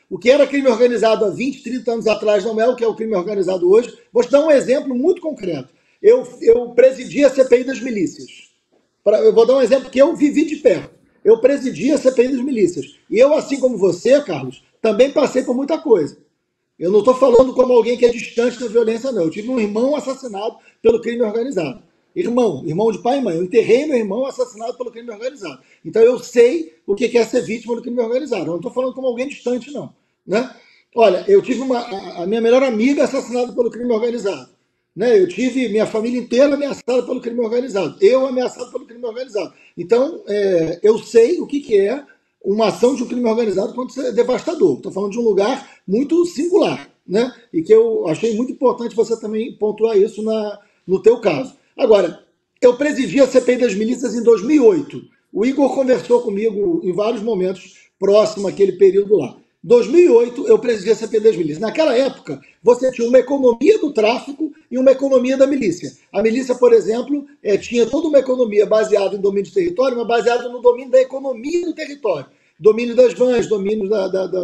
O que era crime organizado há 20, 30 anos atrás não é o que é o crime organizado hoje. Vou te dar um exemplo muito concreto. Eu presidi a CPI das milícias. Eu vou dar um exemplo que eu vivi de perto. Eu presidi a CPI das milícias. E eu, assim como você, Carlos, também passei por muita coisa. Eu não estou falando como alguém que é distante da violência, não. Eu tive um irmão assassinado pelo crime organizado. Irmão de pai e mãe. Eu enterrei meu irmão assassinado pelo crime organizado. Então eu sei o que é ser vítima do crime organizado. Eu não estou falando como alguém distante, não. Né? Olha, eu tive a minha melhor amiga assassinada pelo crime organizado. Né? Eu tive minha família inteira ameaçada pelo crime organizado. Eu ameaçado pelo crime organizado. Então, eu sei o que é uma ação de um crime organizado quando é devastador. Estou falando de um lugar muito singular, né? E que eu achei muito importante você também pontuar isso no teu caso. Agora, eu presidi a CPI das milícias em 2008. O Igor conversou comigo em vários momentos próximo àquele período lá. Em 2008, eu presidi a CPI das milícias. Naquela época, você tinha uma economia do tráfico e uma economia da milícia. A milícia, por exemplo, tinha toda uma economia baseada em domínio de território, mas baseada no domínio da economia do território. Domínio das vans, domínio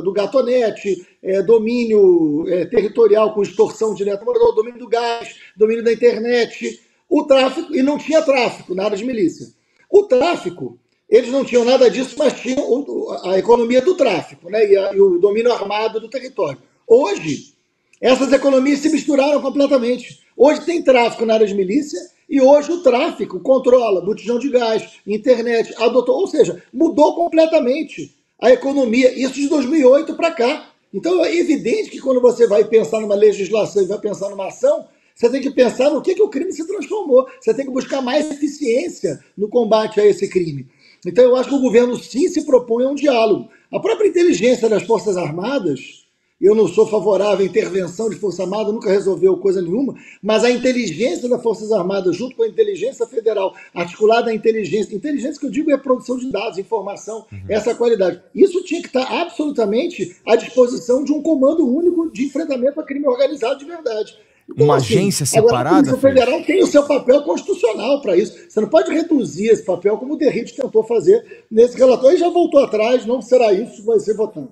do gatonete, domínio territorial com extorsão direta, domínio do gás, domínio da internet, o tráfico, e não tinha tráfico na área de milícia. O tráfico, eles não tinham nada disso, mas tinham a economia do tráfico, né, e o domínio armado do território. Hoje, essas economias se misturaram completamente. Hoje tem tráfico na área de milícia e hoje o tráfico controla botijão de gás, internet, ou seja, mudou completamente a economia, isso de 2008 para cá. Então é evidente que quando você vai pensar numa legislação e vai pensar numa ação, você tem que pensar no que o crime se transformou. Você tem que buscar mais eficiência no combate a esse crime. Então eu acho que o governo sim se propõe a um diálogo. A própria inteligência das Forças Armadas, eu não sou favorável à intervenção de Força Armada, nunca resolveu coisa nenhuma, mas a inteligência das Forças Armadas, junto com a inteligência federal, articulada à inteligência que eu digo é produção de dados, informação, essa qualidade. Isso tinha que estar absolutamente à disposição de um comando único de enfrentamento a crime organizado de verdade. Então, uma agência separada? Agora, a Polícia Federal tem o seu papel constitucional para isso. Você não pode reduzir esse papel como o Derrite tentou fazer nesse relatório e já voltou atrás, não será isso que vai ser votado.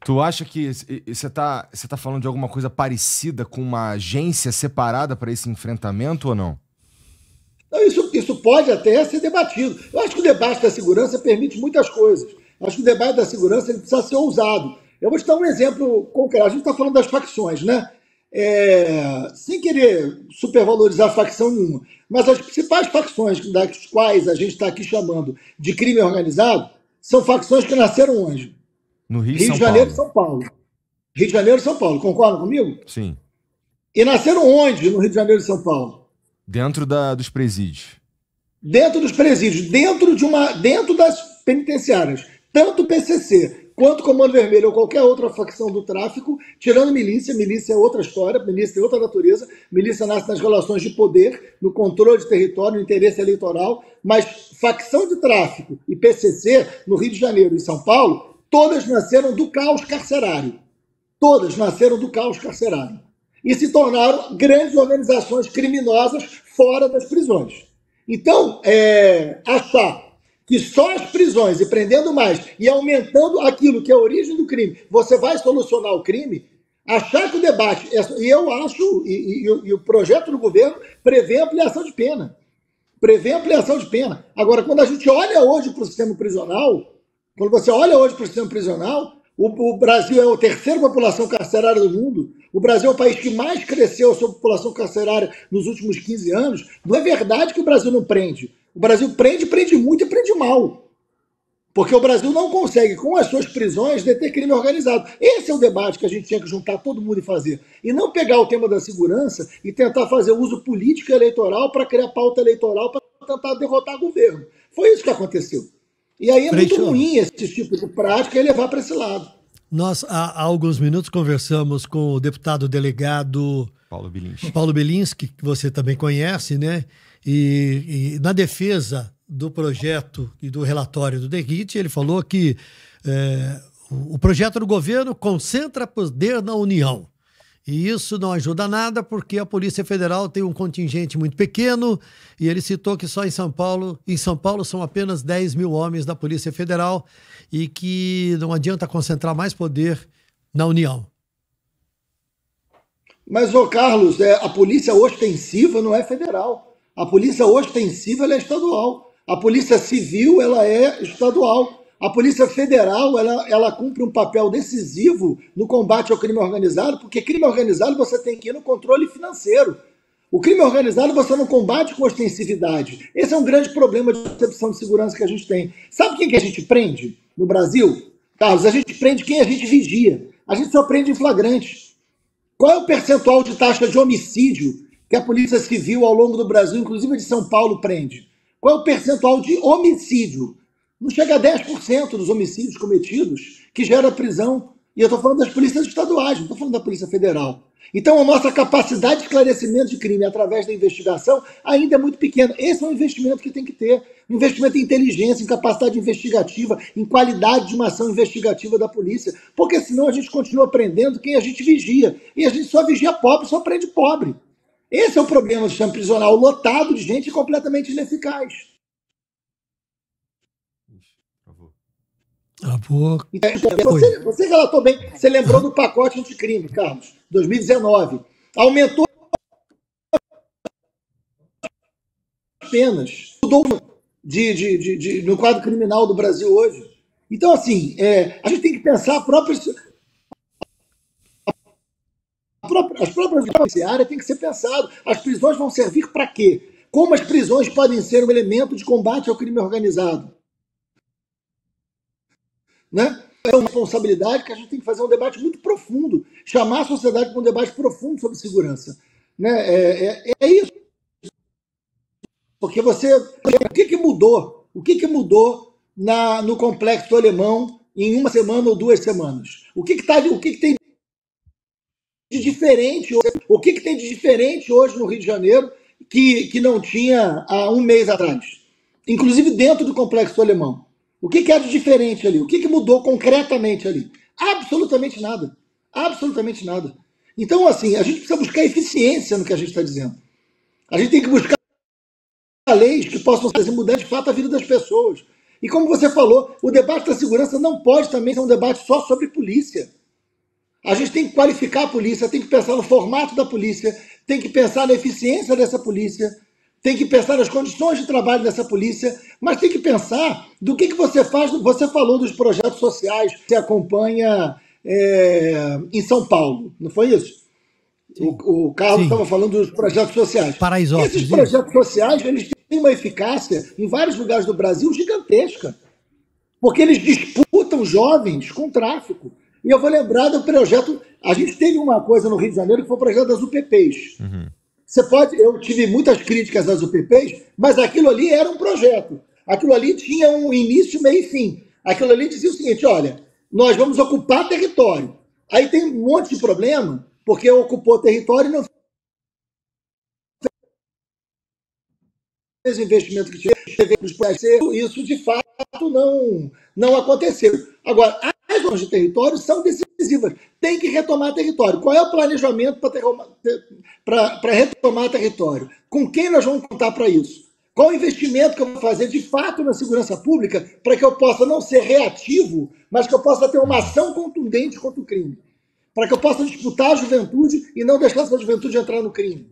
Tu acha que você tá falando de alguma coisa parecida com uma agência separada para esse enfrentamento ou não? Não, isso pode até ser debatido. Eu acho que o debate da segurança permite muitas coisas. Eu acho que o debate da segurança ele precisa ser ousado. Eu vou te dar um exemplo concreto. A gente está falando das facções, né? Sem querer supervalorizar facção nenhuma, mas as principais facções das quais a gente está aqui chamando de crime organizado são facções que nasceram onde? No Rio de Janeiro e São Paulo. Rio de Janeiro e São Paulo, concordam comigo? Sim. E nasceram onde no Rio de Janeiro e São Paulo? Dentro dos presídios. Dentro dos presídios, dentro das penitenciárias. Tanto o PCC quanto o Comando Vermelho ou qualquer outra facção do tráfico, tirando milícia é outra história, milícia é outra natureza, milícia nasce nas relações de poder, no controle de território, no interesse eleitoral, mas facção de tráfico e PCC no Rio de Janeiro e São Paulo, todas nasceram do caos carcerário. Todas nasceram do caos carcerário. E se tornaram grandes organizações criminosas fora das prisões. Então, achar que só as prisões e prendendo mais e aumentando aquilo que é a origem do crime, você vai solucionar o crime, achar que o debate, e eu acho, e o projeto do governo prevê ampliação de pena. Agora, quando a gente olha hoje para o sistema prisional, quando você olha hoje para o sistema prisional, o Brasil é a terceira população carcerária do mundo, o Brasil é o país que mais cresceu a sua população carcerária nos últimos 15 anos, não é verdade que o Brasil não prende. O Brasil prende muito e prende mal. Porque o Brasil não consegue, com as suas prisões, deter crime organizado. Esse é o debate que a gente tinha que juntar todo mundo e fazer. E não pegar o tema da segurança e tentar fazer uso político e eleitoral para criar pauta eleitoral para tentar derrotar o governo. Foi isso que aconteceu. E aí é muito ruim esse tipo de prática e levar para esse lado. Nós, há alguns minutos, conversamos com o deputado delegado Paulo Bilinski, que você também conhece, né? E na defesa do projeto e do relatório do Derrite, ele falou que o projeto do governo concentra poder na União. E isso não ajuda nada porque a Polícia Federal tem um contingente muito pequeno e ele citou que só em São Paulo são apenas 10 mil homens da Polícia Federal e que não adianta concentrar mais poder na União. Mas, ô Carlos, a polícia ostensiva não é federal. A polícia ostensiva ela é estadual. A polícia civil ela é estadual. A Polícia Federal ela cumpre um papel decisivo no combate ao crime organizado, porque crime organizado você tem que ir no controle financeiro. O crime organizado você não combate com ostensividade. Esse é um grande problema de percepção de segurança que a gente tem. Sabe quem que a gente prende no Brasil? Carlos, a gente prende quem a gente vigia. A gente só prende em flagrante. Qual é o percentual de taxa de homicídio que a Polícia Civil ao longo do Brasil, inclusive de São Paulo, prende? Qual é o percentual de homicídio? Não chega a 10% dos homicídios cometidos que gera prisão. E eu estou falando das polícias estaduais, não estou falando da Polícia Federal. Então a nossa capacidade de esclarecimento de crime através da investigação ainda é muito pequena. Esse é um investimento que tem que ter. Um investimento em inteligência, em capacidade investigativa, em qualidade de uma ação investigativa da polícia. Porque senão a gente continua prendendo quem a gente vigia. E a gente só vigia pobre, só prende pobre. Esse é o problema do sistema prisional, lotado de gente completamente ineficaz. Você relatou bem, você lembrou do pacote anticrime, Carlos, 2019. Aumentou as penas, mudou no quadro criminal do Brasil hoje. Então, assim, a gente tem que pensar as próprias áreas tem que ser pensado. As prisões vão servir para quê? Como as prisões podem ser um elemento de combate ao crime organizado? Né? É uma responsabilidade que a gente tem que fazer um debate muito profundo, chamar a sociedade para um debate profundo sobre segurança. Né? É isso. Porque o que mudou? O que mudou no complexo alemão em uma semana ou 2 semanas? O que tem de diferente hoje? O que tem de diferente hoje no Rio de Janeiro que não tinha há um mês atrás? Inclusive dentro do complexo alemão. O que era de diferente ali? O que mudou concretamente ali? Absolutamente nada. Absolutamente nada. Então, assim, a gente precisa buscar eficiência no que a gente está dizendo. A gente tem que buscar leis que possam fazer mudar de fato a vida das pessoas. E como você falou, o debate da segurança não pode também ser um debate só sobre polícia. A gente tem que qualificar a polícia, tem que pensar no formato da polícia, tem que pensar na eficiência dessa polícia, tem que pensar nas condições de trabalho dessa polícia, mas tem que pensar do que você faz. Você falou dos projetos sociais que você acompanha em São Paulo, não foi isso? O Carlos estava falando dos projetos sociais. Esses projetos sociais eles têm uma eficácia em vários lugares do Brasil gigantesca, porque eles disputam jovens com tráfico. E eu vou lembrar do projeto. A gente teve uma coisa no Rio de Janeiro que foi o projeto das UPPs. Uhum. Eu tive muitas críticas às UPPs, mas aquilo ali era um projeto. Aquilo ali tinha um início, meio e fim. Aquilo ali dizia o seguinte: olha, nós vamos ocupar território. Aí tem um monte de problema, porque ocupou território e não fez o investimento que tinha. Isso, de fato, não aconteceu. Agora, as zonas de território são decisivas. Tem que retomar território. Qual é o planejamento para retomar território? Com quem nós vamos contar para isso? Qual o investimento que eu vou fazer, de fato, na segurança pública para que eu possa não ser reativo, mas que eu possa ter uma ação contundente contra o crime? Para que eu possa disputar a juventude e não deixar essa juventude entrar no crime.